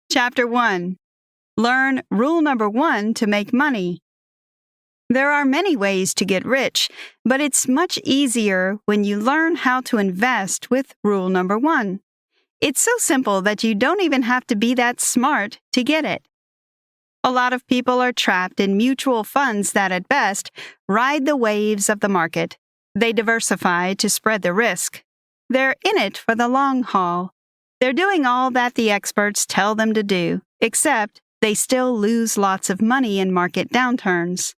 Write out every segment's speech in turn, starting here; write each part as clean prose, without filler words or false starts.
Chapter 1. Learn rule number 1 to make money. There are many ways to get rich, but it's much easier when you learn how to invest with rule number 1. It's so simple that you don't even have to be that smart to get it. A lot of people are trapped in mutual funds that, at best, ride the waves of the market. They diversify to spread the risk. They're in it for the long haul. They're doing all that the experts tell them to do, except they still lose lots of money in market downturns.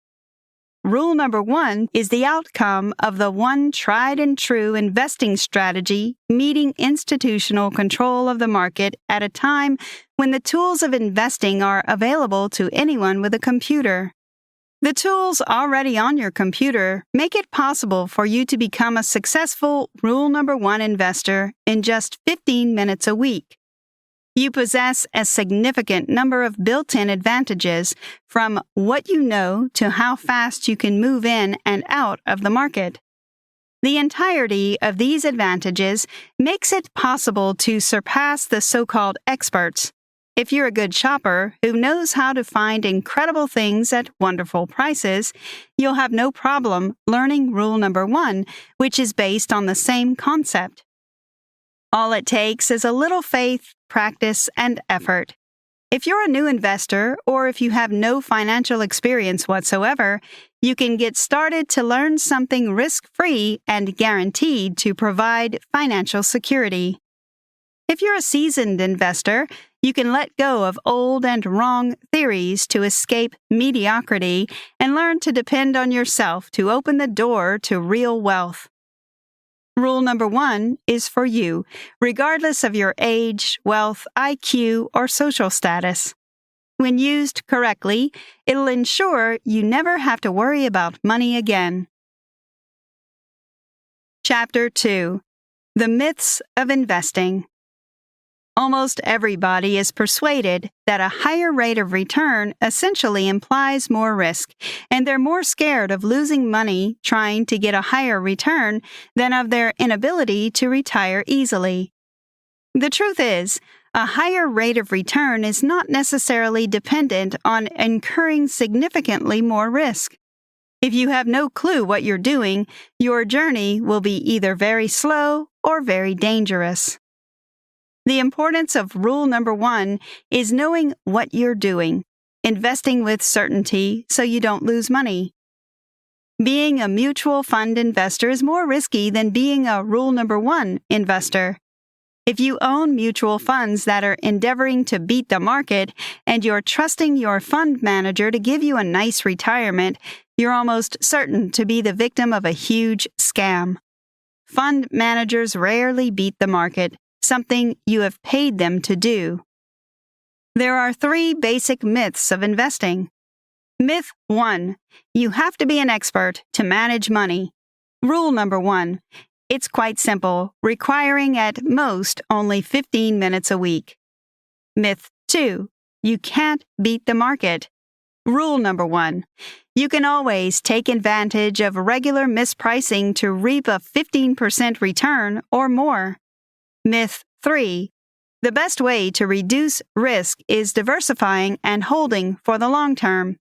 Rule number 1 is the outcome of the one tried and true investing strategy meeting institutional control of the market at a time when the tools of investing are available to anyone with a computer. The tools already on your computer make it possible for you to become a successful rule number 1 investor in just 15 minutes a week. You possess a significant number of built-in advantages, from what you know to how fast you can move in and out of the market. The entirety of these advantages makes it possible to surpass the so-called experts. If you're a good shopper who knows how to find incredible things at wonderful prices, you'll have no problem learning rule number 1, which is based on the same concept. All it takes is a little faith, practice, and effort. If you're a new investor, or if you have no financial experience whatsoever, you can get started to learn something risk-free and guaranteed to provide financial security. If you're a seasoned investor, you can let go of old and wrong theories to escape mediocrity and learn to depend on yourself to open the door to real wealth. Rule number 1 is for you, regardless of your age, wealth, IQ, or social status. When used correctly, it'll ensure you never have to worry about money again. Chapter 2. The Myths of Investing. Almost everybody is persuaded that a higher rate of return essentially implies more risk, and they're more scared of losing money trying to get a higher return than of their inability to retire easily. The truth is, a higher rate of return is not necessarily dependent on incurring significantly more risk. If you have no clue what you're doing, your journey will be either very slow or very dangerous. The importance of rule number 1 is knowing what you're doing, investing with certainty so you don't lose money. Being a mutual fund investor is more risky than being a rule number 1 investor. If you own mutual funds that are endeavoring to beat the market and you're trusting your fund manager to give you a nice retirement, you're almost certain to be the victim of a huge scam. Fund managers rarely beat the market, something you have paid them to do. There are 3 basic myths of investing. Myth 1. You have to be an expert to manage money. Rule number 1. It's quite simple, requiring at most only 15 minutes a week. Myth 2. You can't beat the market. Rule number 1. You can always take advantage of regular mispricing to reap a 15% return or more. Myth 3. The best way to reduce risk is diversifying and holding for the long term.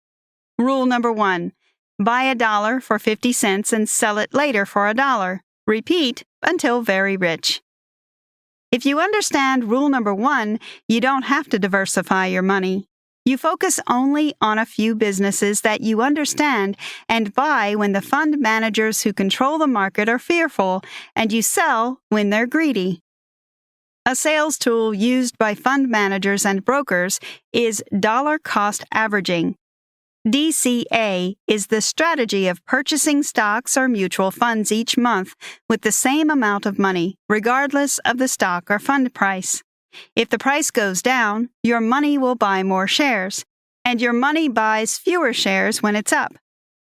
Rule number 1. Buy $1 for 50 cents and sell it later for $1. Repeat until very rich. If you understand rule number 1, you don't have to diversify your money. You focus only on a few businesses that you understand and buy when the fund managers who control the market are fearful, and you sell when they're greedy. A sales tool used by fund managers and brokers is dollar cost averaging. DCA is the strategy of purchasing stocks or mutual funds each month with the same amount of money, regardless of the stock or fund price. If the price goes down, your money will buy more shares, and your money buys fewer shares when it's up.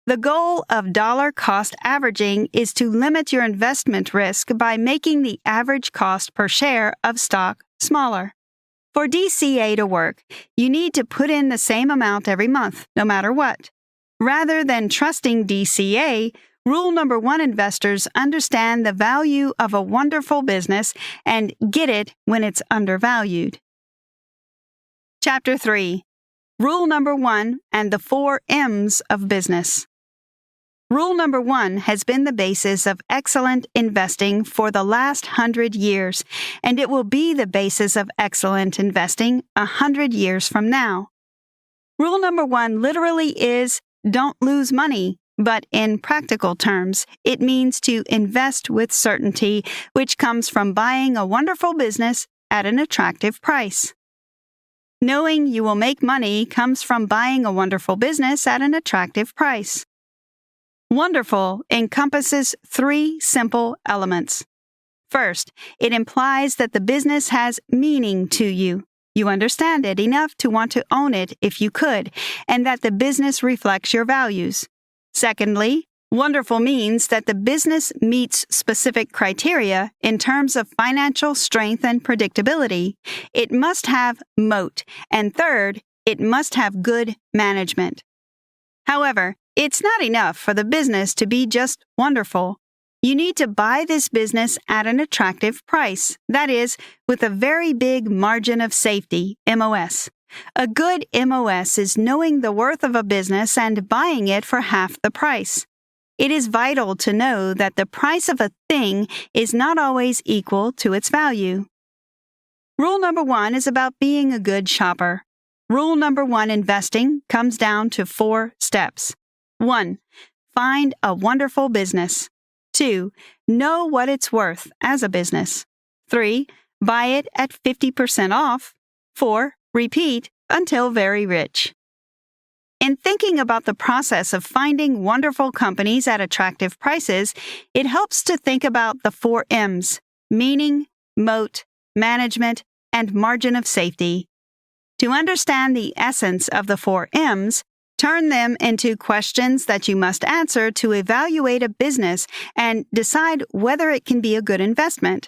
The goal of dollar cost averaging is to limit your investment risk by making the average cost per share of stock smaller. For DCA to work, you need to put in the same amount every month, no matter what. Rather than trusting DCA, rule number 1 investors understand the value of a wonderful business and get it when it's undervalued. Chapter 3. Rule number 1 and the 4 M's of business. Rule number 1 has been the basis of excellent investing for the last 100 years, and it will be the basis of excellent investing 100 years from now. Rule number 1 literally is don't lose money, but in practical terms, it means to invest with certainty, which comes from buying a wonderful business at an attractive price. Knowing you will make money comes from buying a wonderful business at an attractive price. Wonderful encompasses 3 simple elements. First, it implies that the business has meaning to you. You understand it enough to want to own it if you could, and that the business reflects your values. Secondly, wonderful means that the business meets specific criteria in terms of financial strength and predictability. It must have moat. And third, it must have good management. However, it's not enough for the business to be just wonderful. You need to buy this business at an attractive price, that is, with a very big margin of safety, MOS. A good MOS is knowing the worth of a business and buying it for half the price. It is vital to know that the price of a thing is not always equal to its value. Rule number 1 is about being a good shopper. Rule number 1 investing comes down to 4 steps. 1. Find a wonderful business. 2. Know what it's worth as a business. 3. Buy it at 50% off. 4. Repeat until very rich. In thinking about the process of finding wonderful companies at attractive prices, it helps to think about the 4 M's: meaning, moat, management, and margin of safety. To understand the essence of the 4 M's, turn them into questions that you must answer to evaluate a business and decide whether it can be a good investment.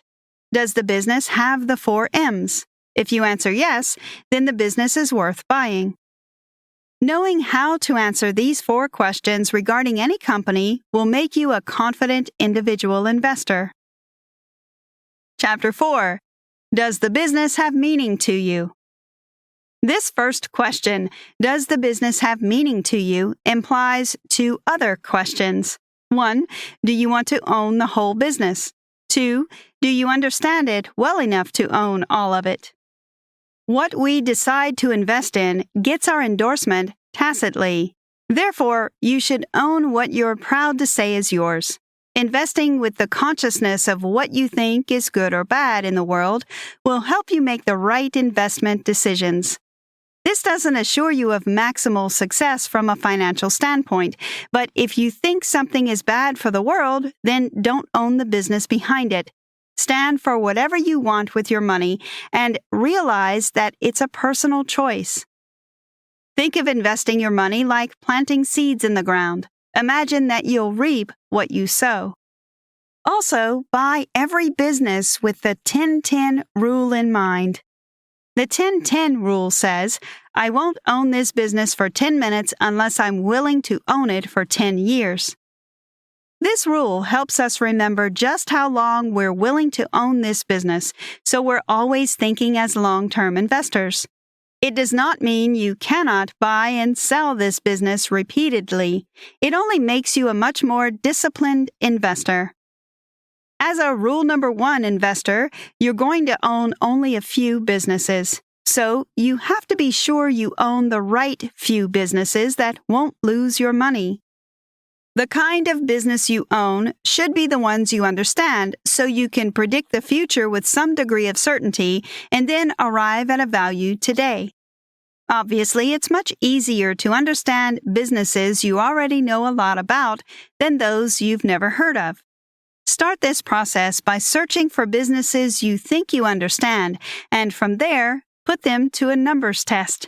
Does the business have the 4 M's? If you answer yes, then the business is worth buying. Knowing how to answer these 4 questions regarding any company will make you a confident individual investor. Chapter 4. Does the business have meaning to you? This first question, does the business have meaning to you, implies 2 other questions. 1. Do you want to own the whole business? 2. Do you understand it well enough to own all of it? What we decide to invest in gets our endorsement tacitly. Therefore, you should own what you're proud to say is yours. Investing with the consciousness of what you think is good or bad in the world will help you make the right investment decisions. This doesn't assure you of maximal success from a financial standpoint, but if you think something is bad for the world, then don't own the business behind it. Stand for whatever you want with your money and realize that it's a personal choice. Think of investing your money like planting seeds in the ground. Imagine that you'll reap what you sow. Also, buy every business with the 10-10 rule in mind. The 10-10 rule says, I won't own this business for 10 minutes unless I'm willing to own it for 10 years. This rule helps us remember just how long we're willing to own this business, so we're always thinking as long-term investors. It does not mean you cannot buy and sell this business repeatedly. It only makes you a much more disciplined investor. As a rule number 1 investor, you're going to own only a few businesses. So you have to be sure you own the right few businesses that won't lose your money. The kind of business you own should be the ones you understand, so you can predict the future with some degree of certainty and then arrive at a value today. Obviously, it's much easier to understand businesses you already know a lot about than those you've never heard of. Start this process by searching for businesses you think you understand, and from there, put them to a numbers test.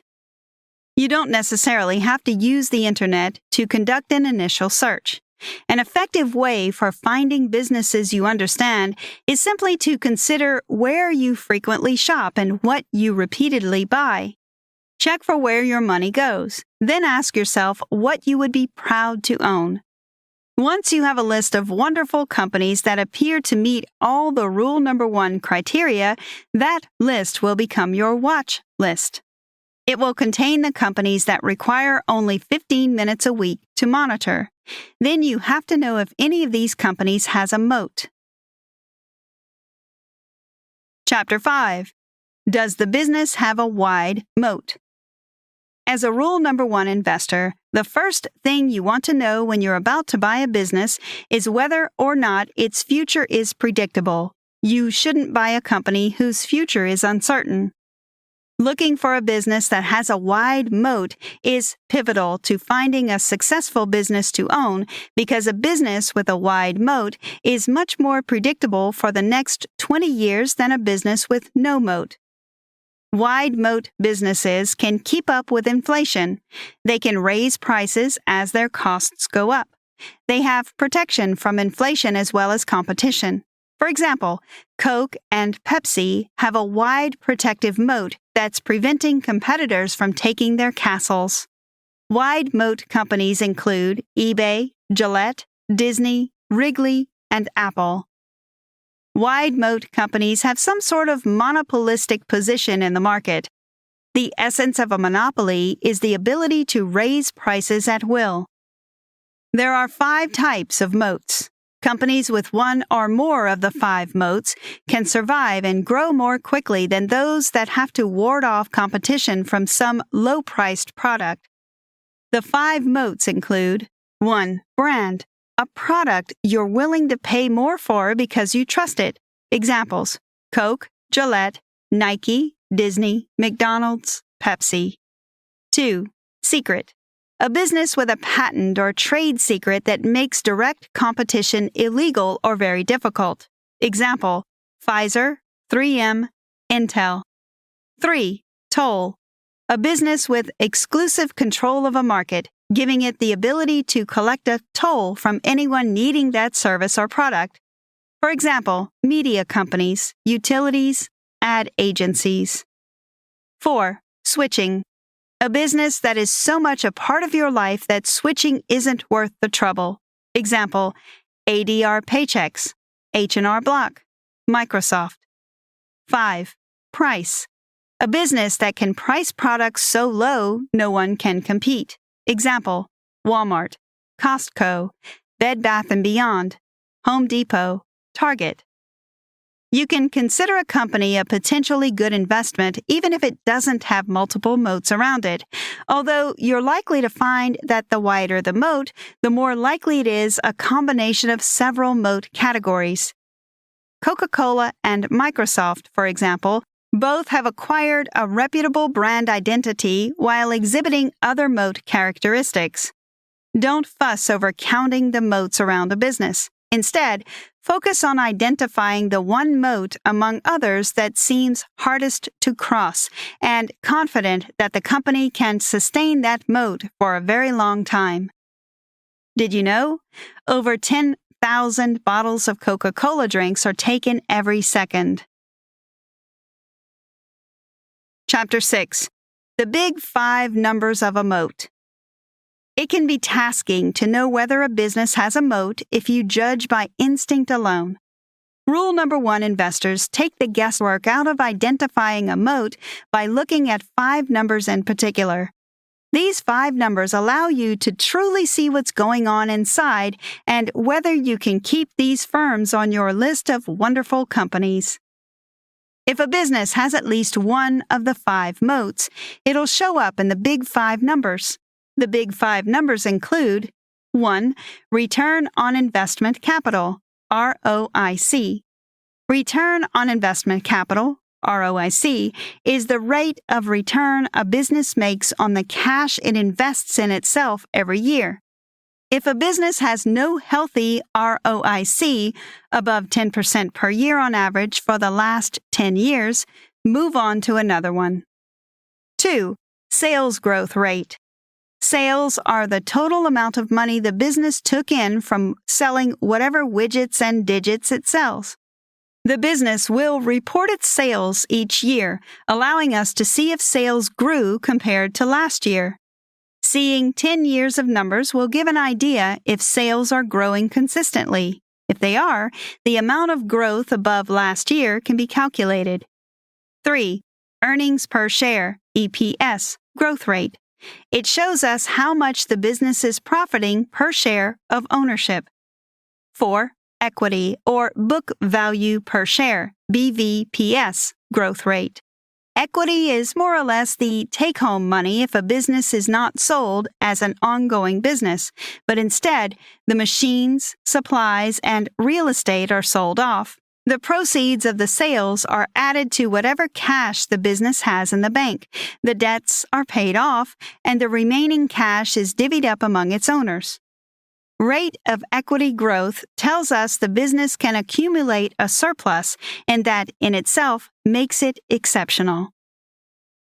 You don't necessarily have to use the internet to conduct an initial search. An effective way for finding businesses you understand is simply to consider where you frequently shop and what you repeatedly buy. Check for where your money goes. Then ask yourself what you would be proud to own. Once you have a list of wonderful companies that appear to meet all the rule number 1 criteria, that list will become your watch list. It will contain the companies that require only 15 minutes a week to monitor. Then you have to know if any of these companies has a moat. Chapter 5. Does the business have a wide moat? As a rule number 1 investor, the first thing you want to know when you're about to buy a business is whether or not its future is predictable. You shouldn't buy a company whose future is uncertain. Looking for a business that has a wide moat is pivotal to finding a successful business to own because a business with a wide moat is much more predictable for the next 20 years than a business with no moat. Wide moat businesses can keep up with inflation. They can raise prices as their costs go up. They have protection from inflation as well as competition. For example, Coke and Pepsi have a wide protective moat that's preventing competitors from taking their castles. Wide moat companies include eBay, Gillette, Disney, Wrigley, and Apple. Wide moat companies have some sort of monopolistic position in the market. The essence of a monopoly is the ability to raise prices at will. There are 5 types of moats. Companies with one or more of the 5 moats can survive and grow more quickly than those that have to ward off competition from some low-priced product. The 5 moats include 1. Brand. A product you're willing to pay more for because you trust it. Examples: Coke, Gillette, Nike, Disney, McDonald's, Pepsi. 2. Secret. A business with a patent or trade secret that makes direct competition illegal or very difficult. Example: Pfizer, 3M, Intel. 3. Toll. A business with exclusive control of a market, giving it the ability to collect a toll from anyone needing that service or product. For example, media companies, utilities, ad agencies. 4. Switching. A business that is so much a part of your life that switching isn't worth the trouble. Example: ADR Paychecks, H&R Block, Microsoft. 5. Price. A business that can price products so low no one can compete. Example: Walmart, Costco, Bed Bath & Beyond, Home Depot, Target. You can consider a company a potentially good investment even if it doesn't have multiple moats around it, although you're likely to find that the wider the moat, the more likely it is a combination of several moat categories. Coca-Cola and Microsoft, for example, both have acquired a reputable brand identity while exhibiting other moat characteristics. Don't fuss over counting the moats around a business. Instead, focus on identifying the one moat among others that seems hardest to cross and confident that the company can sustain that moat for a very long time. Did you know? Over 10,000 bottles of Coca-Cola drinks are taken every second. Chapter 6. The Big 5 Numbers of a Moat. It can be tasking to know whether a business has a moat if you judge by instinct alone. Rule number 1: investors take the guesswork out of identifying a moat by looking at 5 numbers in particular. These 5 numbers allow you to truly see what's going on inside and whether you can keep these firms on your list of wonderful companies. If a business has at least one of the 5 moats, it'll show up in the Big 5 numbers. The Big 5 numbers include 1. Return on investment capital, ROIC. Return on investment capital, ROIC, is the rate of return a business makes on the cash it invests in itself every year. If a business has no healthy ROIC, above 10% per year on average for the last 10 years, move on to another one. 2. Sales growth rate. Sales are the total amount of money the business took in from selling whatever widgets and digits it sells. The business will report its sales each year, allowing us to see if sales grew compared to last year. Seeing 10 years of numbers will give an idea if sales are growing consistently. If they are, the amount of growth above last year can be calculated. 3. Earnings per share, EPS, growth rate. It shows us how much the business is profiting per share of ownership. 4. Equity, or book value per share, BVPS, growth rate. Equity is more or less the take-home money if a business is not sold as an ongoing business, but instead, the machines, supplies, and real estate are sold off. The proceeds of the sales are added to whatever cash the business has in the bank. The debts are paid off, and the remaining cash is divvied up among its owners. Rate of equity growth tells us the business can accumulate a surplus, and that in itself makes it exceptional.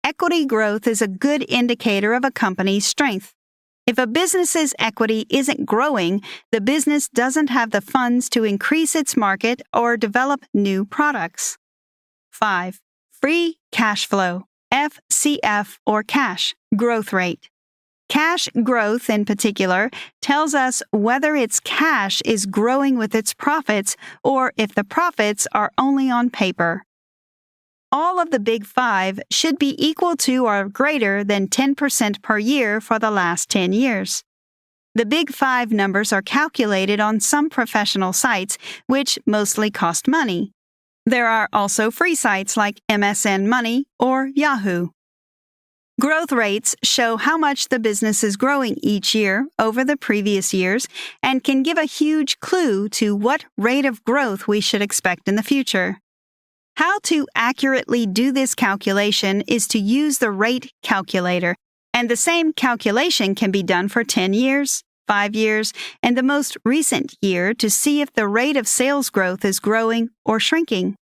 Equity growth is a good indicator of a company's strength. If a business's equity isn't growing, the business doesn't have the funds to increase its market or develop new products. 5. Free cash flow, FCF or cash, growth rate. Cash growth, in particular, tells us whether its cash is growing with its profits or if the profits are only on paper. All of the Big Five should be equal to or greater than 10% per year for the last 10 years. The Big Five numbers are calculated on some professional sites, which mostly cost money. There are also free sites like MSN Money or Yahoo. Growth rates show how much the business is growing each year over the previous years and can give a huge clue to what rate of growth we should expect in the future. How to accurately do this calculation is to use the rate calculator, and the same calculation can be done for 10 years, 5 years, and the most recent year to see if the rate of sales growth is growing or shrinking.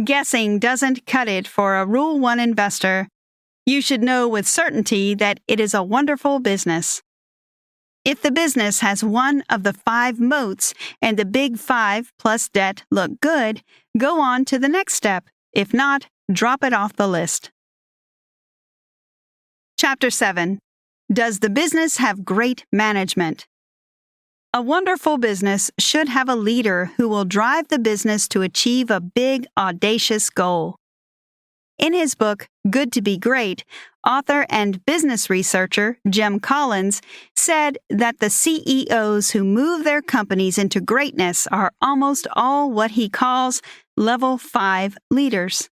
Guessing doesn't cut it for a Rule 1 investor. You should know with certainty that it is a wonderful business. If the business has one of the 5 moats and the Big Five plus debt look good, go on to the next step. If not, drop it off the list. Chapter 7. Does the business have great management? A wonderful business should have a leader who will drive the business to achieve a big, audacious goal. In his book, Good to Be Great, author and business researcher Jim Collins said that the CEOs who move their companies into greatness are almost all what he calls Level 5 leaders.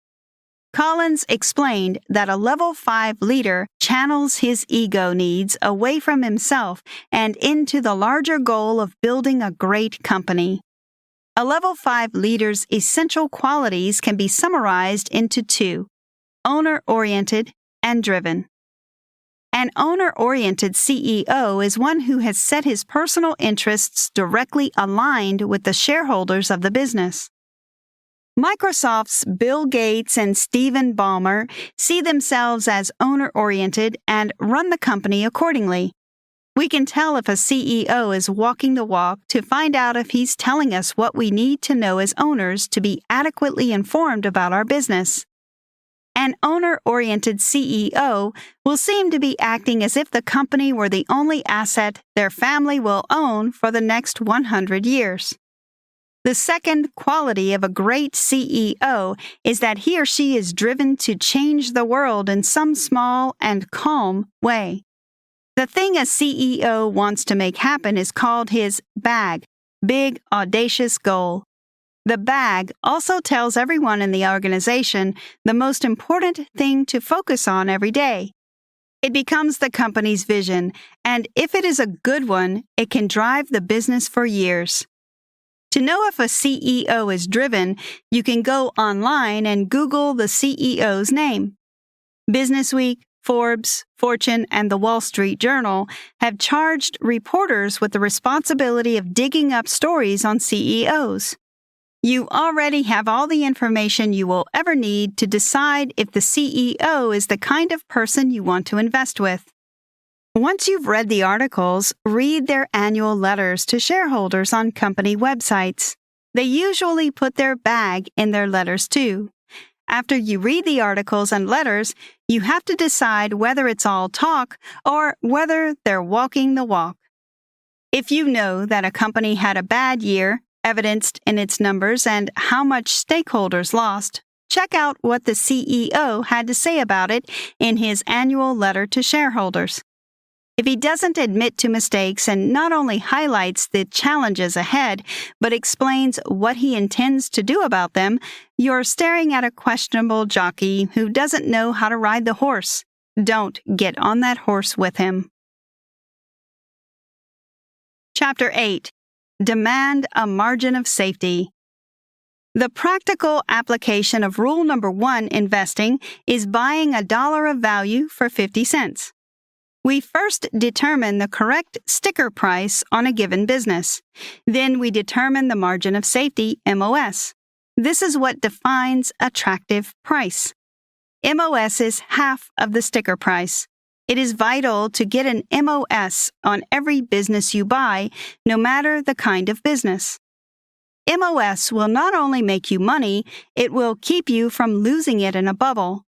Collins explained that a Level 5 leader channels his ego needs away from himself and into the larger goal of building a great company. A Level 5 leader's essential qualities can be summarized into 2: owner-oriented and driven. An owner-oriented CEO is one who has set his personal interests directly aligned with the shareholders of the business. Microsoft's Bill Gates and Stephen Ballmer see themselves as owner-oriented and run the company accordingly. We can tell if a CEO is walking the walk to find out if he's telling us what we need to know as owners to be adequately informed about our business. An owner-oriented CEO will seem to be acting as if the company were the only asset their family will own for the next 100 years. The second quality of a great CEO is that he or she is driven to change the world in some small and calm way. The thing a CEO wants to make happen is called his BAG, Big Audacious Goal. The BAG also tells everyone in the organization the most important thing to focus on every day. It becomes the company's vision, and if it is a good one, it can drive the business for years. To know if a CEO is driven, you can go online and Google the CEO's name. Businessweek, Forbes, Fortune, and the Wall Street Journal have charged reporters with the responsibility of digging up stories on CEOs. You already have all the information you will ever need to decide if the CEO is the kind of person you want to invest with. Once you've read the articles, read their annual letters to shareholders on company websites. They usually put their bag in their letters too. After you read the articles and letters, you have to decide whether it's all talk or whether they're walking the walk. If you know that a company had a bad year, evidenced in its numbers and how much stakeholders lost, Check out what the CEO had to say about it in his annual letter to shareholders. If he doesn't admit to mistakes and not only highlights the challenges ahead, but explains what he intends to do about them, you're staring at a questionable jockey who doesn't know how to ride the horse. Don't get on that horse with him. Chapter 8. Demand a margin of safety. The practical application of rule number 1 investing is buying $1 of value for 50 cents. We first determine the correct sticker price on a given business. Then we determine the margin of safety, MOS. This is what defines attractive price. MOS is half of the sticker price. It is vital to get an MOS on every business you buy, no matter the kind of business. MOS will not only make you money, it will keep you from losing it in a bubble.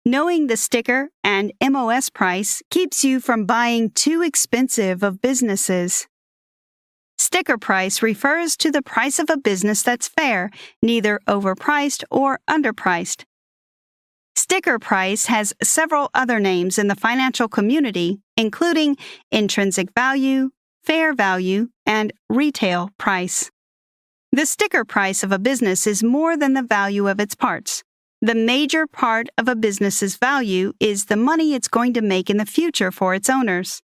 Knowing the sticker and MOS price keeps you from buying too expensive of businesses. Sticker price refers to the price of a business that's fair, neither overpriced or underpriced. Sticker price has several other names in the financial community, including intrinsic value, fair value, and retail price. The sticker price of a business is more than the value of its parts. The major part of a business's value is the money it's going to make in the future for its owners.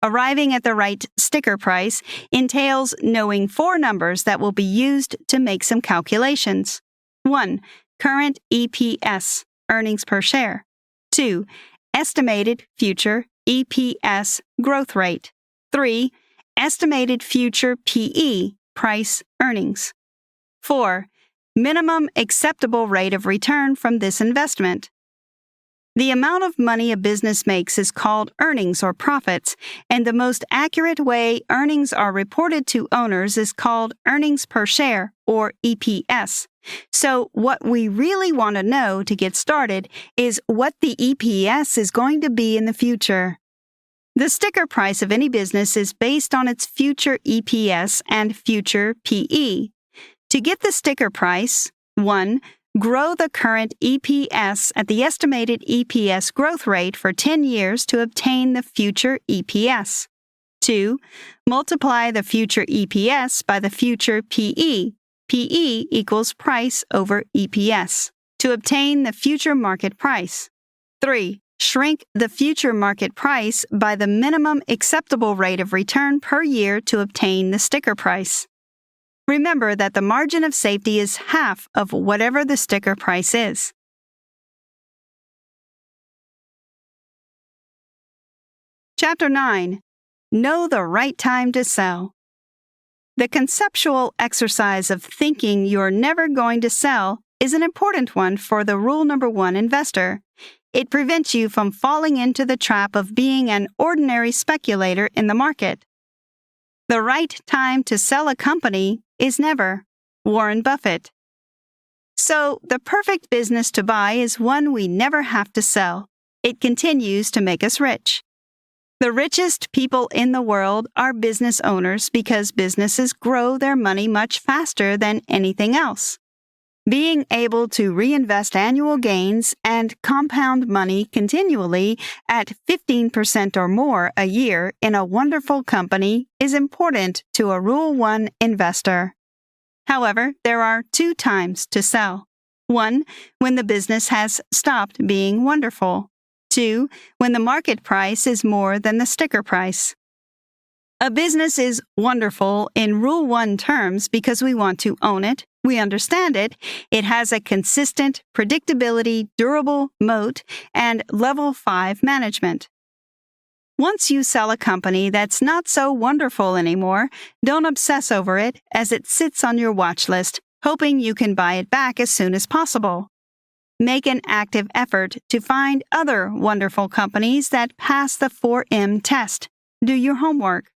Arriving at the right sticker price entails knowing 4 numbers that will be used to make some calculations. 1. Current EPS, earnings per share. 2. Estimated future EPS growth rate. 3. Estimated future PE, price earnings. 4. Minimum acceptable rate of return from this investment. The amount of money a business makes is called earnings or profits, and the most accurate way earnings are reported to owners is called earnings per share, or EPS. So what we really want to know to get started is what the EPS is going to be in the future. The sticker price of any business is based on its future EPS and future PE. To get the sticker price, 1. Grow the current EPS at the estimated EPS growth rate for 10 years to obtain the future EPS. 2. Multiply the future EPS by the future PE. PE equals price over EPS to obtain the future market price. 3. Shrink the future market price by the minimum acceptable rate of return per year to obtain the sticker price. Remember that the margin of safety is half of whatever the sticker price is. Chapter 9. Know the right time to sell. The conceptual exercise of thinking you're never going to sell is an important one for the rule number 1 investor. It prevents you from falling into the trap of being an ordinary speculator in the market. The right time to sell a company is never. Warren Buffett. So, the perfect business to buy is one we never have to sell. It continues to make us rich. The richest people in the world are business owners because businesses grow their money much faster than anything else. Being able to reinvest annual gains and compound money continually at 15% or more a year in a wonderful company is important to a Rule 1 investor. However, there are 2 times to sell. 1. When the business has stopped being wonderful. 2. When the market price is more than the sticker price. A business is wonderful in Rule 1 terms because we want to own it, we understand it, it has a consistent, predictability, durable moat, and level 5 management. Once you sell a company that's not so wonderful anymore, don't obsess over it as it sits on your watch list, hoping you can buy it back as soon as possible. Make an active effort to find other wonderful companies that pass the 4M test. Do your homework.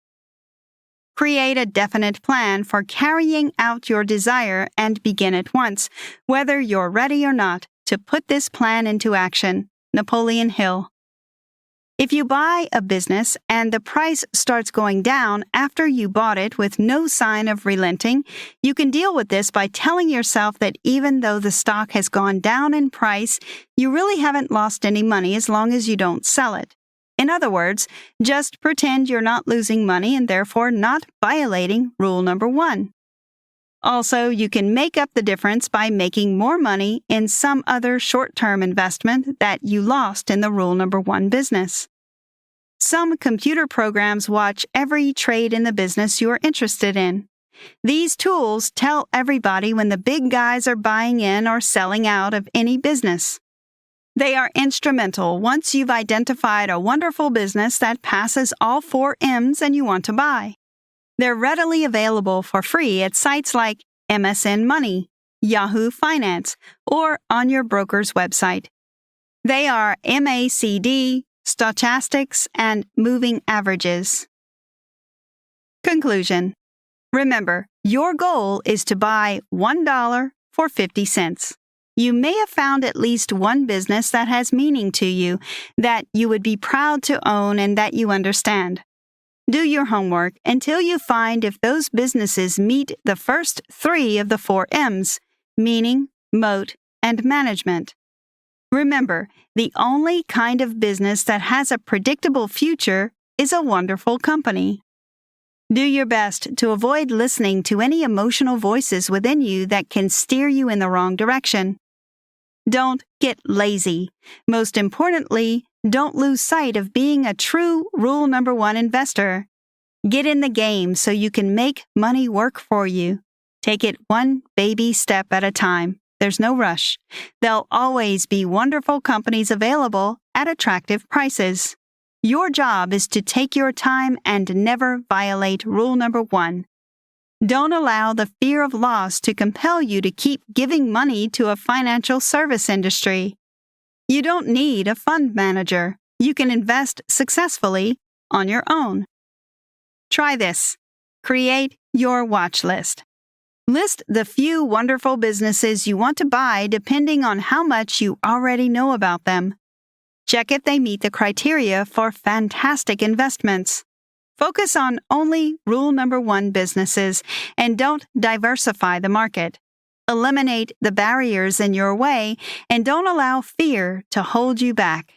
Create a definite plan for carrying out your desire and begin at once, whether you're ready or not, to put this plan into action. Napoleon Hill. If you buy a business and the price starts going down after you bought it with no sign of relenting, you can deal with this by telling yourself that even though the stock has gone down in price, you really haven't lost any money as long as you don't sell it. In other words, just pretend you're not losing money and therefore not violating rule number 1. Also, you can make up the difference by making more money in some other short-term investment that you lost in the rule number 1 business. Some computer programs watch every trade in the business you are interested in. These tools tell everybody when the big guys are buying in or selling out of any business. They are instrumental once you've identified a wonderful business that passes all 4 M's and you want to buy. They're readily available for free at sites like MSN Money, Yahoo Finance, or on your broker's website. They are MACD, stochastics, and moving averages. Conclusion. Remember, your goal is to buy $1 for 50 cents. You may have found at least one business that has meaning to you, that you would be proud to own and that you understand. Do your homework until you find if those businesses meet the first 3 of the 4 M's, meaning, moat, and management. Remember, the only kind of business that has a predictable future is a wonderful company. Do your best to avoid listening to any emotional voices within you that can steer you in the wrong direction. Don't get lazy. Most importantly, don't lose sight of being a true rule number 1 investor. Get in the game so you can make money work for you. Take it one baby step at a time. There's no rush. There'll always be wonderful companies available at attractive prices. Your job is to take your time and never violate rule number 1. Don't allow the fear of loss to compel you to keep giving money to a financial service industry. You don't need a fund manager. You can invest successfully on your own. Try this. Create your watch list. List the few wonderful businesses you want to buy depending on how much you already know about them. Check if they meet the criteria for fantastic investments. Focus on only rule number 1 businesses and don't diversify the market. Eliminate the barriers in your way and don't allow fear to hold you back.